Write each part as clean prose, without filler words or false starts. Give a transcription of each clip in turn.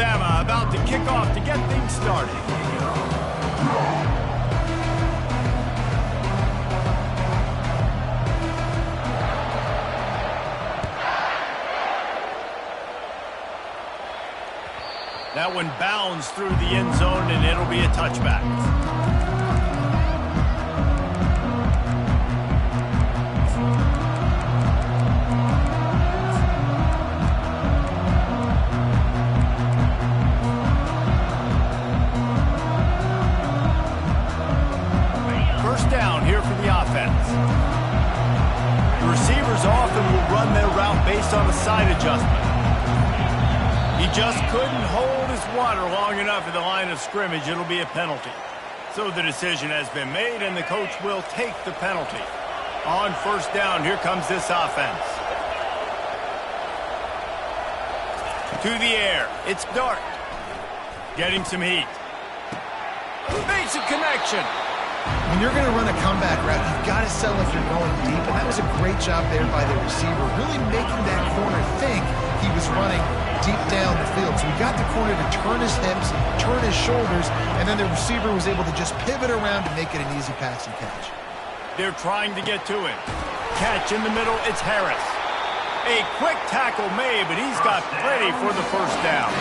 Alabama about to kick off to get things started. That one bounds through the end zone, and it'll be a touchback. First down here for the offense. The receivers often will run their route based on a side adjustment. He just couldn't hold his water long enough at the line of scrimmage. It'll be a penalty. So the decision has been made, and the coach will take the penalty. On first down, here comes this offense. To the air. It's Dart. Getting some heat. Makes a connection. When you're going to run a comeback route, you've got to sell if you're going deep, and that was a great job there by the receiver, really making that corner think he was running deep down the field. So he got the corner to turn his hips, turn his shoulders, and then the receiver was able to just pivot around to make it an easy pass and catch. They're trying to get to him. Catch in the middle, it's Harris. A quick tackle made, but he's got plenty for the first down.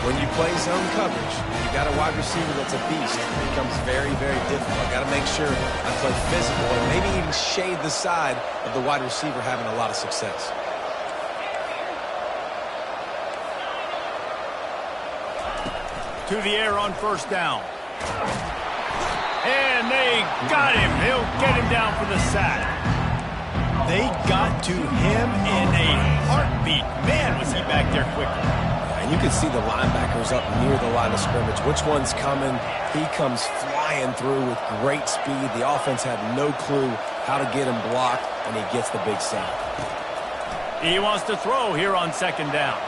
When you play zone coverage, you got a wide receiver that's a beast. It becomes very, very difficult. Got to make sure I play physical and maybe even shade the side of the wide receiver having a lot of success. To the air on first down. And they got him. He'll get him down for the sack. They got to him in a heartbeat. Man, was he back there quickly. And you can see the linebackers up near the line of scrimmage. Which one's coming? He comes flying through with great speed. The offense had no clue how to get him blocked, and he gets the big sack. He wants to throw here on second down.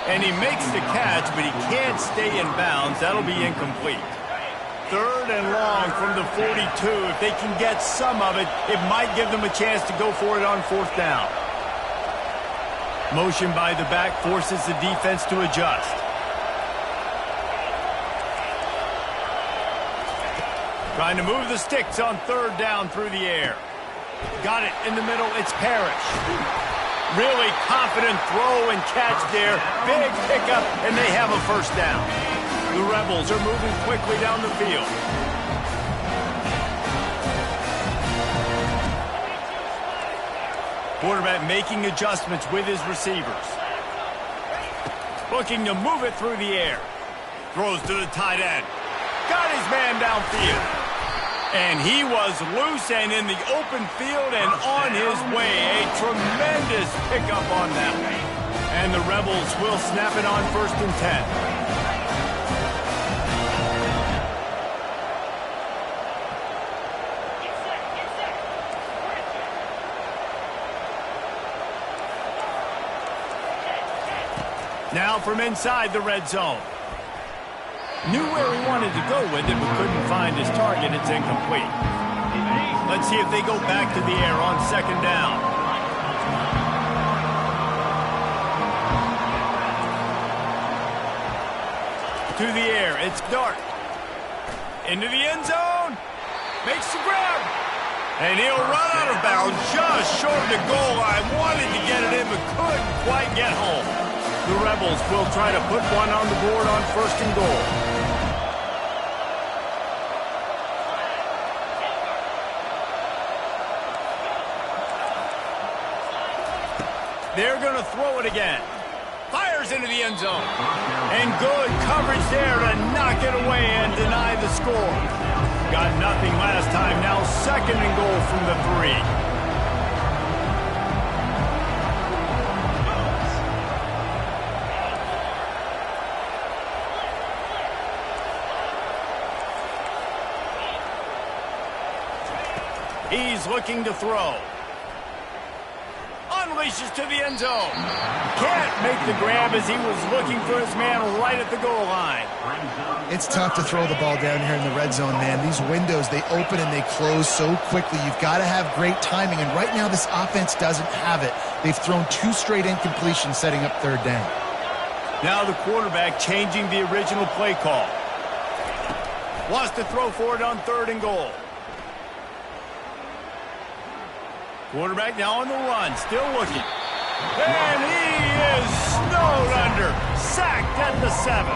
And he makes the catch, but he can't stay in bounds. That'll be incomplete. Third and long from the 42. If they can get some of it, it might give them a chance to go for it on fourth down. Motion by the back forces the defense to adjust. Trying to move the sticks on third down through the air. Got it in the middle. It's Parrish. Really confident throw and catch there. Big pickup, and they have a first down. The Rebels are moving quickly down the field. Quarterback making adjustments with his receivers. Looking to move it through the air. Throws to the tight end. Got his man downfield. And he was loose and in the open field and on his way. A tremendous pickup on that. And the Rebels will snap it on first and 10. Now from inside the red zone. Knew where he wanted to go with it, but couldn't find his target. It's incomplete. Let's see if they go back to the air on second down. To the air, it's Dart. Into the end zone. Makes the grab. And he'll run out of bounds just short of the goal line. Wanted to get it in, but couldn't quite get home. The Rebels will try to put one on the board on first and goal. They're going to throw it again. Fires into the end zone. And good coverage there to knock it away and deny the score. Got nothing last time. Now second and goal from the 3. He's looking to throw. Unleashes to the end zone. Can't make the grab as he was looking for his man right at the goal line. It's tough to throw the ball down here in the red zone, man. These windows, they open and they close so quickly. You've got to have great timing, and right now this offense doesn't have it. They've thrown 2 straight incompletions setting up third down. Now the quarterback changing the original play call. Wants to throw for it on 3rd and goal. Quarterback now on the run, still looking. And he is snowed under. Sacked at the 7.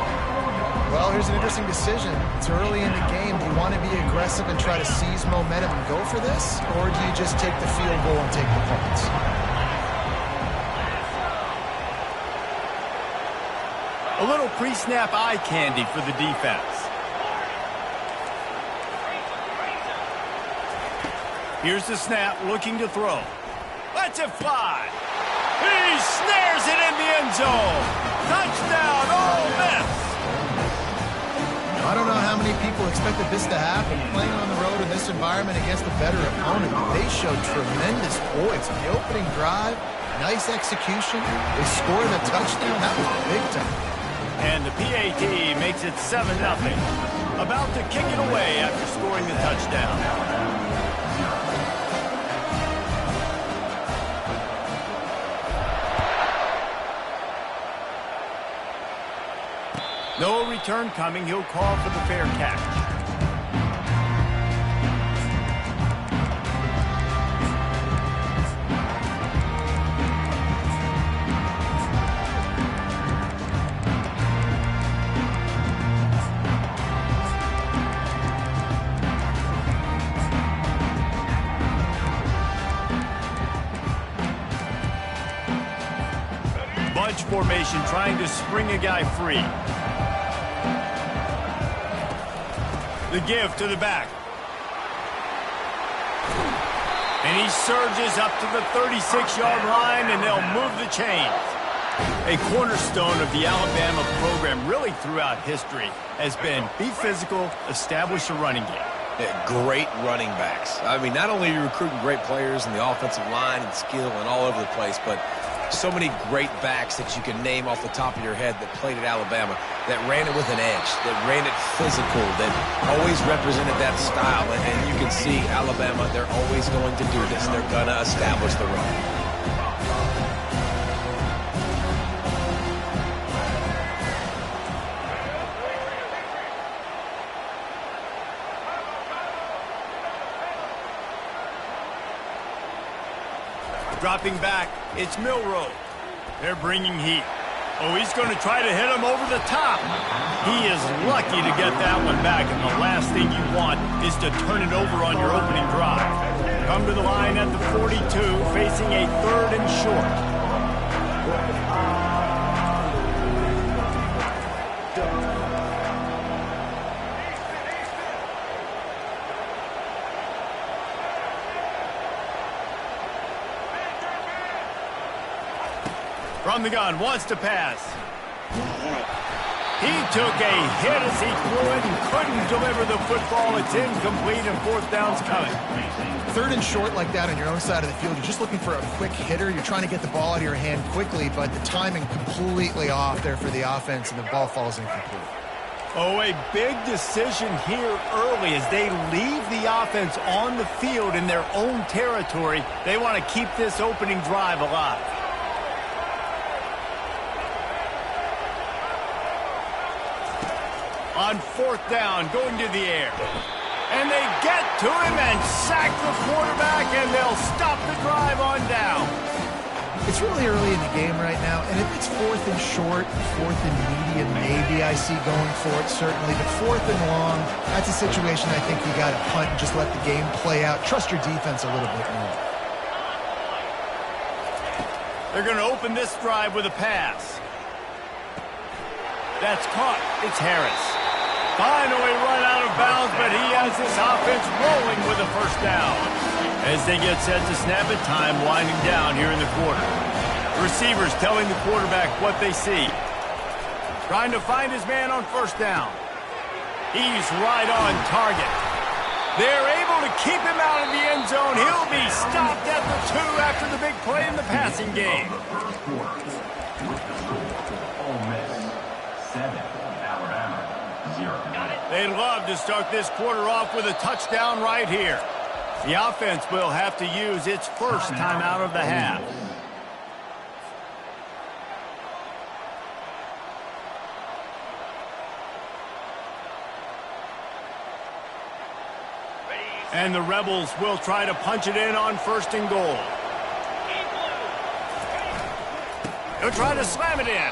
Well, here's an interesting decision. It's early in the game. Do you want to be aggressive and try to seize momentum and go for this? Or do you just take the field goal and take the points? A little pre-snap eye candy for the defense. Here's the snap, looking to throw. Lets it fly. He snares it in the end zone. Touchdown, Ole Miss. I don't know how many people expected this to happen. Playing on the road in this environment against a better opponent, they showed tremendous poise. On the opening drive, nice execution. They scored a touchdown. That was big time. And the PAT makes it 7-0. About to kick it away after scoring the touchdown. No return coming. He'll call for the fair catch. Bunch formation trying to spring a guy free. The give to the back. And he surges up to the 36-yard line, and they'll move the chains. A cornerstone of the Alabama program really throughout history has been be physical, establish a running game. Yeah, great running backs. I mean, not only are you recruiting great players in the offensive line and skill and all over the place, but so many great backs that you can name off the top of your head that played at Alabama, that ran it with an edge, that ran it physical, that always represented that style. And you can see Alabama, they're always going to do this. They're going to establish the run. Dropping back, it's Milroe. They're bringing heat. Oh, he's going to try to hit him over the top. He is lucky to get that one back, and the last thing you want is to turn it over on your opening drive. Come to the line at the 42, facing a 3rd and short. From the gun, wants to pass. He took a hit as he threw it and couldn't deliver the football. It's incomplete and 4th down's coming. 3rd and short like that on your own side of the field. You're just looking for a quick hitter. You're trying to get the ball out of your hand quickly, but the timing completely off there for the offense, and the ball falls incomplete. Oh, a big decision here early as they leave the offense on the field in their own territory. They want to keep this opening drive alive. On 4th down, going to the air. And they get to him and sack the quarterback, and they'll stop the drive on down. It's really early in the game right now, and if it's 4th and short, 4th and medium, maybe I see going for it, certainly. But 4th and long, that's a situation I think you got to punt and just let the game play out. Trust your defense a little bit more. They're going to open this drive with a pass. That's caught. It's Harris. Finally run out of bounds, but he has this offense rolling with a 1st down. As they get set to snap it, time winding down here in the quarter. Receivers telling the quarterback what they see. Trying to find his man on 1st down. He's right on target. They're able to keep him out of the end zone. He'll be stopped at the 2 after the big play in the passing game. They'd love to start this quarter off with a touchdown right here. The offense will have to use its 1st time out of the half. And the Rebels will try to punch it in on 1st and goal. He'll try to slam it in.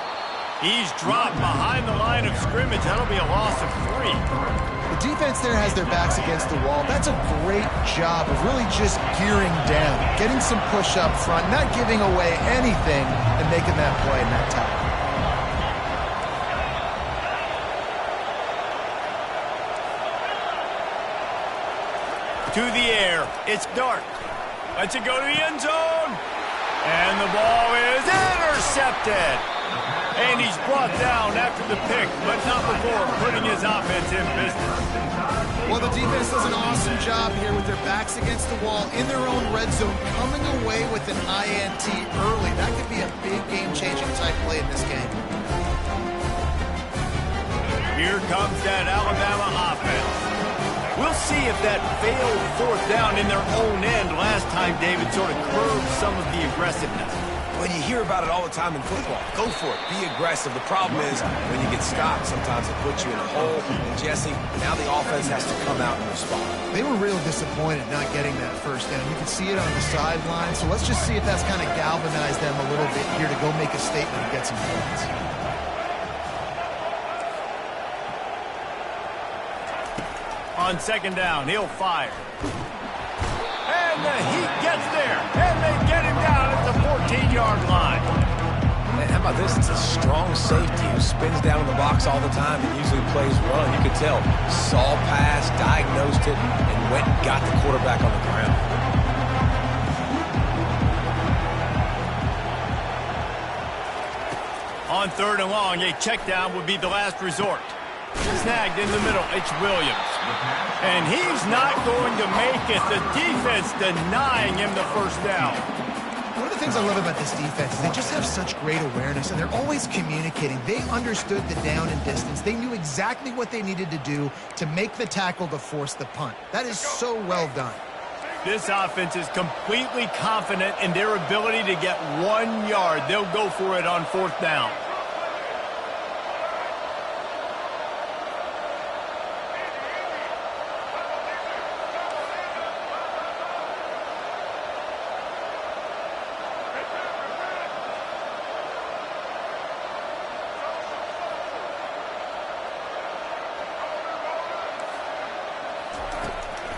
He's dropped behind the line of scrimmage. That'll be a loss of 3. The defense there has their backs against the wall. That's a great job of really just gearing down, getting some push up front, not giving away anything, and making that play in that tackle. To the air. It's Dart. Lets it go to the end zone. And the ball is intercepted. And he's brought down after the pick, but not before putting his offense in business. Well, the defense does an awesome job here with their backs against the wall in their own red zone, coming away with an INT early. That could be a big game-changing type play in this game. Here comes that Alabama offense. We'll see if that failed 4th down in their own end last time, David, sort of curbed some of the aggressiveness. When you hear about it all the time in football, go for it. Be aggressive. The problem is when you get stopped, sometimes it puts you in a hole. And Jesse, now the offense has to come out and respond. They were real disappointed not getting that 1st down. You can see it on the sideline. So let's just see if that's kind of galvanized them a little bit here to go make a statement and get some points. On 2nd down, he'll fire. And the Heat gets there. And they get him down at the 14-yard line. Man, how about this? It's a strong safety who spins down in the box all the time and usually plays run. You could tell. Saw pass, diagnosed it, and went and got the quarterback on the ground. On 3rd and long, a check down would be the last resort. Snagged in the middle, it's Williams. And he's not going to make it. The defense denying him the 1st down. One of the things I love about this defense is they just have such great awareness, and they're always communicating. They understood the down and distance. They knew exactly what they needed to do to make the tackle to force the punt. That is so well done. This offense is completely confident in their ability to get 1 yard. They'll go for it on 4th down.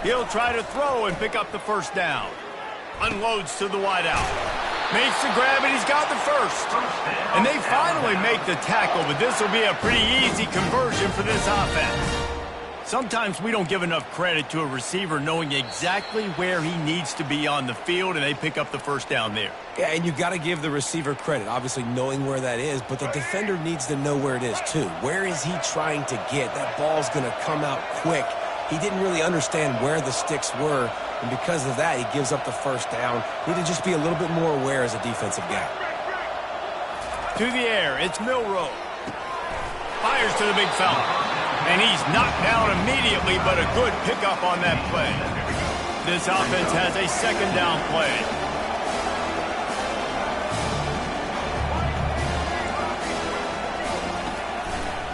He'll try to throw and pick up the 1st down. Unloads to the wideout. Makes the grab, and he's got the 1st. And they finally make the tackle, but this will be a pretty easy conversion for this offense. Sometimes we don't give enough credit to a receiver knowing exactly where he needs to be on the field, and they pick up the 1st down there. Yeah, and you got to give the receiver credit, obviously knowing where that is, but the defender needs to know where it is too. Where is he trying to get? That ball's going to come out quick. He didn't really understand where the sticks were, and because of that, he gives up the 1st down. Need to just be a little bit more aware as a defensive guy. To the air, it's Milroe. Fires to the big fella. And he's knocked down immediately, but a good pickup on that play. This offense has a 2nd down play.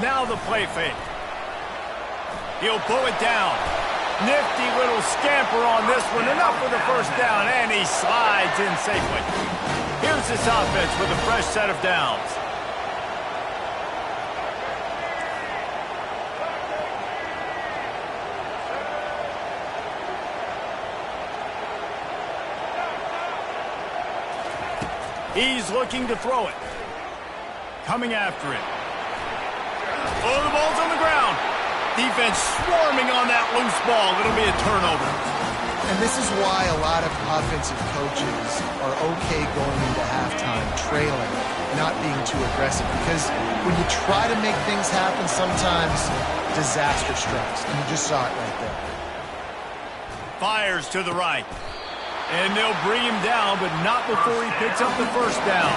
Now the play fake. He'll pull it down. Nifty little scamper on this one. Enough for the 1st down, and he slides in safely. Here's this offense with a fresh set of downs. He's looking to throw it. Coming after it. Oh, the ball's on the ground. Defense swarming on that loose ball. It'll be a turnover. And this is why a lot of offensive coaches are okay going into halftime trailing, not being too aggressive. Because when you try to make things happen, sometimes disaster strikes. And you just saw it right there. Fires to the right. And they'll bring him down, but not before he picks up the 1st down.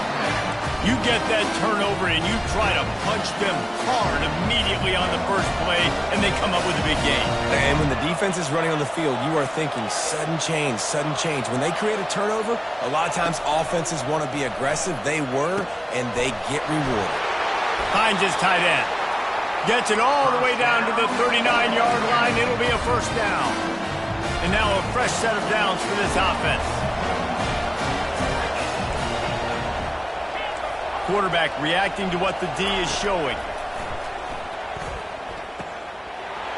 You get that turnover and you try to punch them hard immediately on the 1st play, and they come up with a big gain. And when the defense is running on the field, you are thinking sudden change, sudden change. When they create a turnover, a lot of times offenses want to be aggressive. They were, and they get rewarded. Hines is tight end. Gets it all the way down to the 39-yard line. It'll be a 1st down. And now a fresh set of downs for this offense. Quarterback reacting to what the D is showing.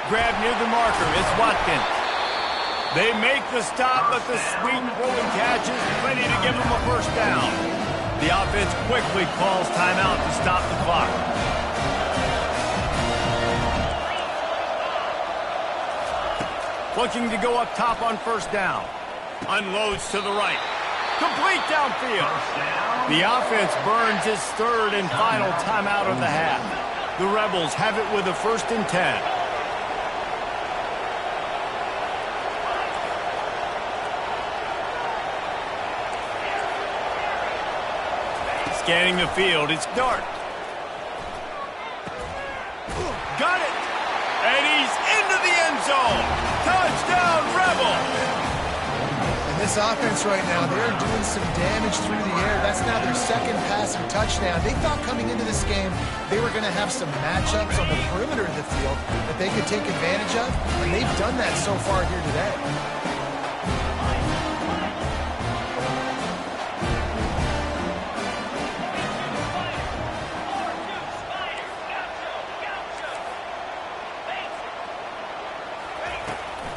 Grab near the marker. It's Watkins. They make the stop, but the sweet rolling catch is plenty to give them a first down. The offense quickly calls timeout to stop the clock. Looking to go up top on first down. Unloads to the right. Complete downfield. The offense burns its third and final timeout of the half. The Rebels have it with a 1st and 10. Scanning the field, it's Dart. Got it! And he's into the end zone! Touchdown, Rebel! And this offense right now, they're doing some damage through the air. That's now their second passing touchdown. They thought coming into this game they were going to have some matchups on the perimeter of the field that they could take advantage of, and they've done that so far here today.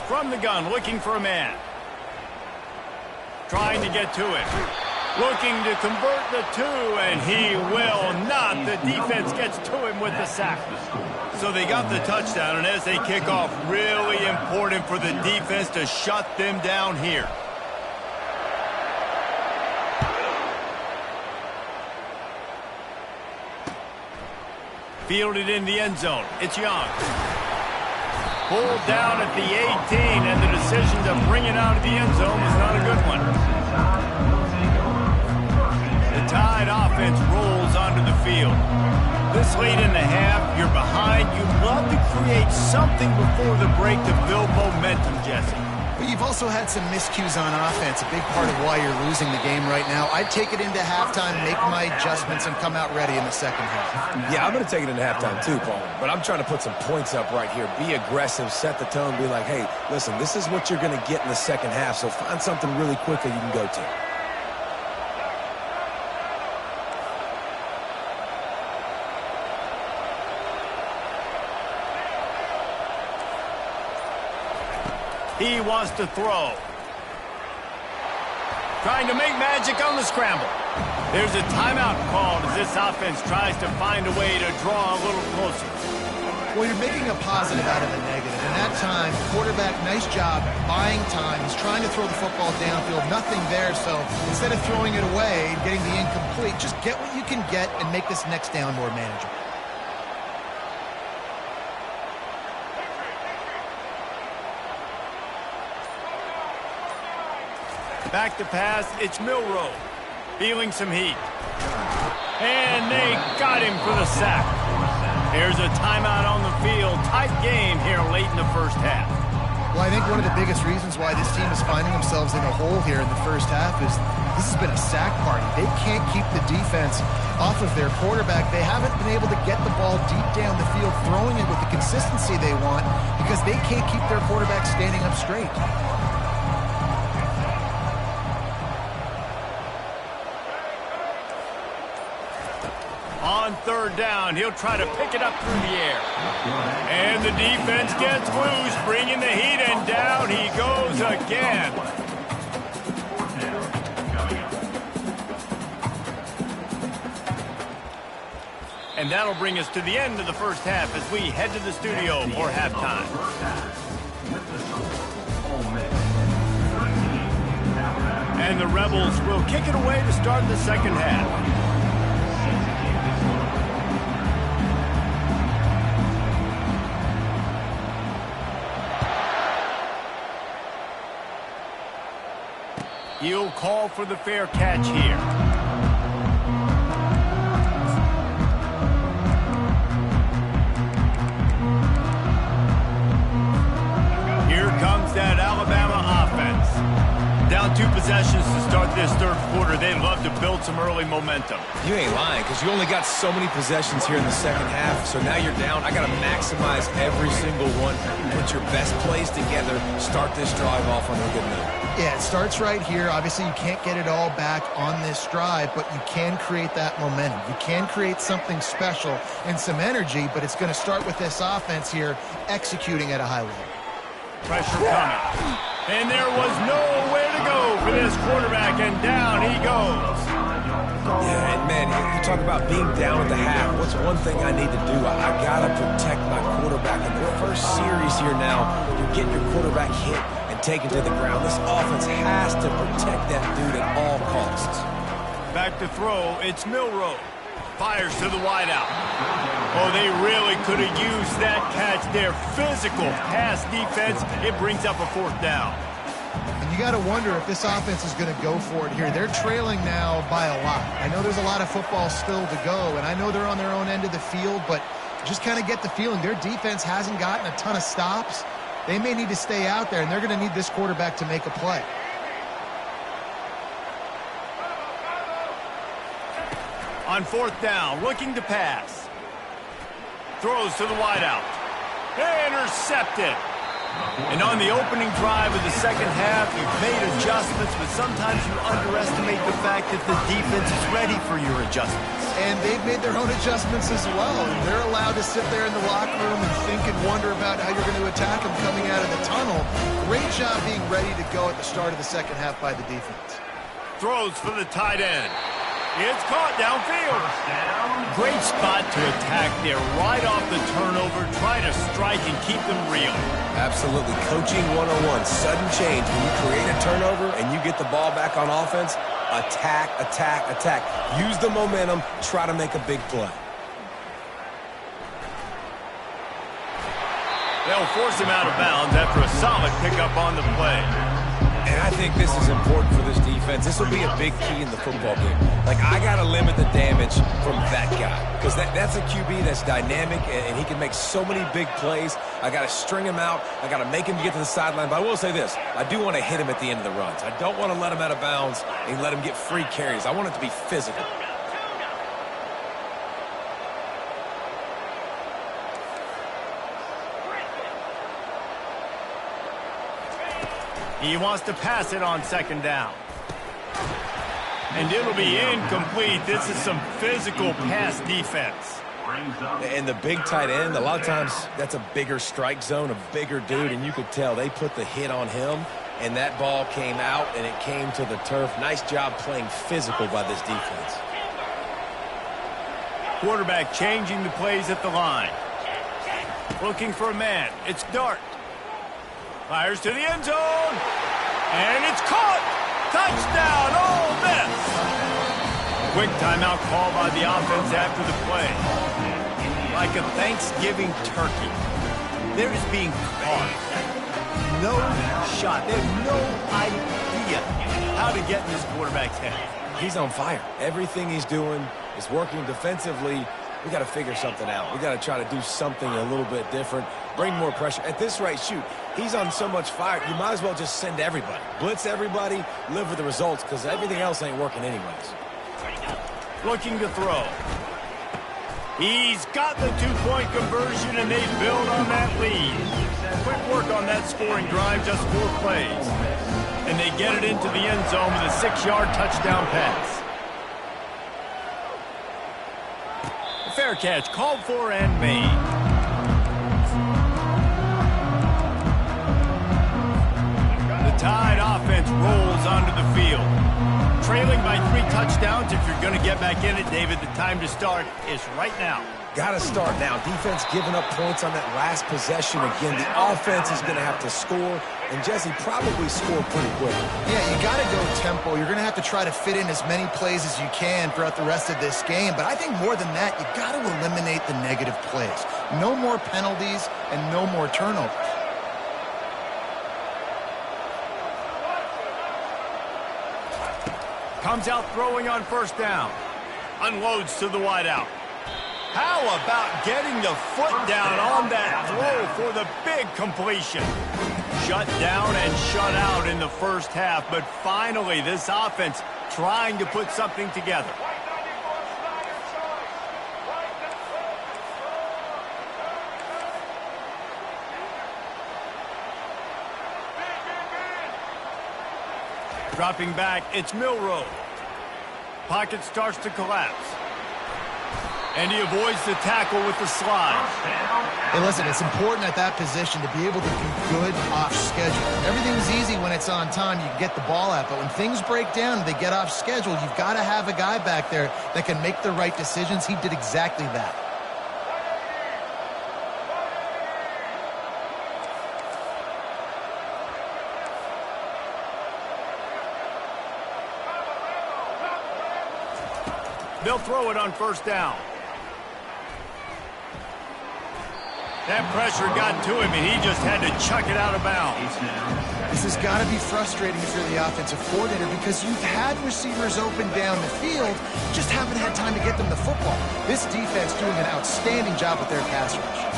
From the gun, looking for a man. Trying to get to it. Looking to convert the 2, and he will not. The defense gets to him with the sack. So they got the touchdown, and as they kick off, really important for the defense to shut them down here. Fielded in the end zone. It's Young. Pulled down at the 18, and the decision to bring it out of the end zone was not a good one. The Tide offense rolls onto the field. This late in the half, you're behind. You love to create something before the break to build momentum, Jesse. But you've also had some miscues on offense, a big part of why you're losing the game right now. I'd take it into halftime, make my adjustments, and come out ready in the second half. Yeah, I'm going to take it into halftime too, Paul. But I'm trying to put some points up right here. Be aggressive, set the tone, be like, hey, listen, this is what you're going to get in the second half, so find something really quickly you can go to. He wants to throw. Trying to make magic on the scramble. There's a timeout called as this offense tries to find a way to draw a little closer. Well, you're making a positive out of a negative. And that time, quarterback, nice job, buying time. He's trying to throw the football downfield. Nothing there, so instead of throwing it away and getting the incomplete, just get what you can get and make this next down more manageable. Back to pass, it's Milroe. Feeling some heat. And they got him for the sack. Here's a timeout on the field. Tight game here late in the first half. Well, I think one of the biggest reasons why this team is finding themselves in a hole here in the first half is this has been a sack party. They can't keep the defense off of their quarterback. They haven't been able to get the ball deep down the field, throwing it with the consistency they want because they can't keep their quarterback standing up straight. On third down, he'll try to pick it up through the air. And the defense gets loose, bringing the heat, and down he goes again. And that'll bring us to the end of the first half as we head to the studio for halftime. And the Rebels will kick it away to start the second half. He'll call for the fair catch here. Here comes that Alabama offense. Down 2 possessions to start this third quarter. They'd love to build some early momentum. You ain't lying, because you only got so many possessions here in the second half, so now you're down. I got to maximize every single one. Put your best plays together. Start this drive off on a good note. Yeah, it starts right here. Obviously, you can't get it all back on this drive, but you can create that momentum. You can create something special and some energy, but it's going to start with this offense here executing at a high level. Pressure coming. And there was nowhere to go for this quarterback, and down he goes. Yeah, and man, you talk about being down at the half. What's one thing I need to do? I got to protect my quarterback. In the first series here now, you're getting your quarterback hit and taken to the ground. This offense has to protect that dude at all costs. Back to throw, it's Milroe. Fires to the wideout. Oh, they really could have used that catch there. Physical pass defense. It brings up a 4th down. And you got to wonder if this offense is going to go for it here. They're trailing now by a lot. I know there's a lot of football still to go, and I know they're on their own end of the field, but just kind of get the feeling their defense hasn't gotten a ton of stops. They may need to stay out there, and they're going to need this quarterback to make a play. On 4th down, looking to pass. Throws to the wideout. Intercepted. And on the opening drive of the second half, you've made adjustments, but sometimes you underestimate the fact that the defense is ready for your adjustments. And they've made their own adjustments as well. And they're allowed to sit there in the locker room and think and wonder about how you're going to attack them coming out of the tunnel. Great job being ready to go at the start of the second half by the defense. Throws for the tight end. It's caught downfield. Great spot to attack there. Right off the turnover, try to strike and keep them real. Absolutely. Coaching 101. Sudden change. When you create a turnover and you get the ball back on offense, attack, attack, attack. Use the momentum. Try to make a big play. They'll force him out of bounds after a solid pickup on the play. And I think this is important for this defense. This will be a big key in the football game. Like, I got to limit the damage from that guy. Because that's a QB that's dynamic, and he can make so many big plays. I got to string him out. I got to make him get to the sideline. But I will say this. I do want to hit him at the end of the runs. I don't want to let him out of bounds and let him get free carries. I want it to be physical. He wants to pass it on 2nd down. And it'll be incomplete. This is some physical pass defense. And the big tight end, a lot of times that's a bigger strike zone, a bigger dude, and you could tell they put the hit on him, and that ball came out, and it came to the turf. Nice job playing physical by this defense. Quarterback changing the plays at the line. Looking for a man. It's Dart. Fires to the end zone. And it's caught. Touchdown, Ole Miss. Quick timeout call by the offense after the play. Like a Thanksgiving turkey. There is being caught. No shot. They have no idea how to get in this quarterback's head. He's on fire. Everything he's doing is working defensively. We got to figure something out. We got to try to do something a little bit different. Bring more pressure. At this rate, shoot, he's on so much fire, you might as well just send everybody. Blitz everybody, live with the results, because everything else ain't working anyways. Looking to throw. He's got the 2-point conversion, and they build on that lead. Quick work on that scoring drive, just 4 plays. And they get it into the end zone with a 6-yard touchdown pass. Fair catch, called for and made. The Tide offense rolls onto the field. Trailing by 3 touchdowns. If you're going to get back in it, David, the time to start is right now. Got to start now. Defense giving up points on that last possession. Again, the offense is going to have to score, and Jesse probably score pretty quick. Yeah, you got to go tempo. You're going to have to try to fit in as many plays as you can throughout the rest of this game. But I think more than that, you got to eliminate the negative plays. No more penalties and no more turnovers. Comes out throwing on 1st down. Unloads to the wideout. How about getting the foot down on that throw for the big completion? Shut down and shut out in the first half, but finally this offense trying to put something together. Dropping back, it's Milroe. Pocket starts to collapse. And he avoids the tackle with the slide. Hey, listen, it's important at that position to be able to be good off schedule. Everything's easy when it's on time. You can get the ball out. But when things break down, they get off schedule, you've got to have a guy back there that can make the right decisions. He did exactly that. They'll throw it on first down. That pressure got to him, and he just had to chuck it out of bounds. This has got to be frustrating if you're the offensive coordinator because you've had receivers open down the field, just haven't had time to get them the football. This defense doing an outstanding job with their pass rush.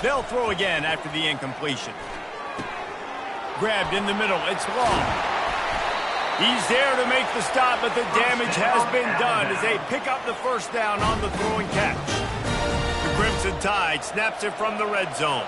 They'll throw again after the incompletion. Grabbed in the middle. It's long. He's there to make the stop, but the damage has been done as they pick up the first down on the throwing catch. The Crimson Tide snaps it from the red zone.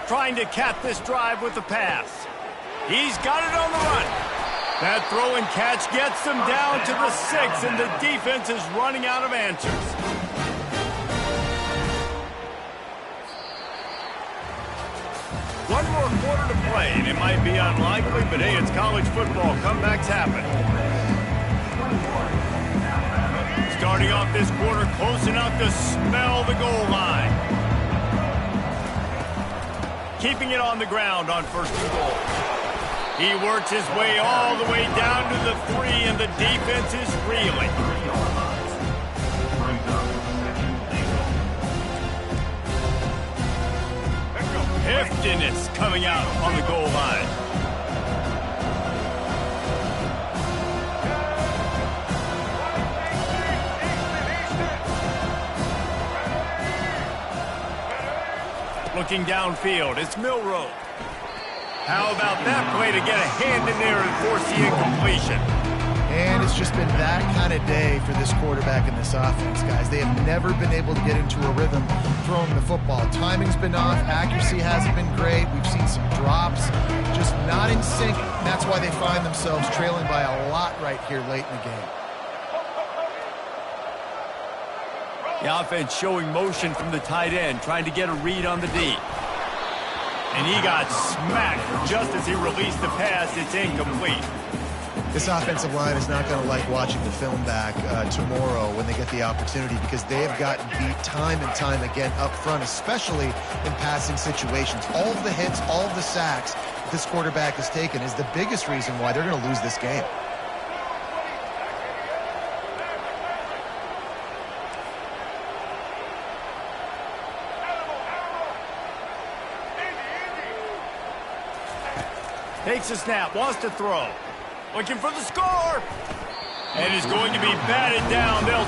Trying to cap this drive with the pass. He's got it on the run. That throw and catch gets them down to the 6, and the defense is running out of answers. One more quarter to play, and it might be unlikely, but hey, it's college football. Comebacks happen. Starting off this quarter close enough to smell the goal line. Keeping it on the ground on first and goal. He works his way all the way down to the 3, and the defense is reeling. Heftiness coming out on the goal line. Looking downfield, it's Milroe. How about that play to get a hand in there and force the incompletion? And it's just been that kind of day for this quarterback in this offense, guys. They have never been able to get into a rhythm throwing the football. Timing's been off. Accuracy hasn't been great. We've seen some drops, just not in sync. That's why they find themselves trailing by a lot right here late in the game. The offense showing motion from the tight end, trying to get a read on the D. And he got smacked just as he released the pass. It's incomplete. This offensive line is not going to like watching the film back tomorrow when they get the opportunity because they have gotten beat time and time again up front, especially in passing situations. All of the hits, all of the sacks that this quarterback has taken is the biggest reason why they're going to lose this game. Takes a snap, wants to throw. Looking for the score. And is going to be batted down. They'll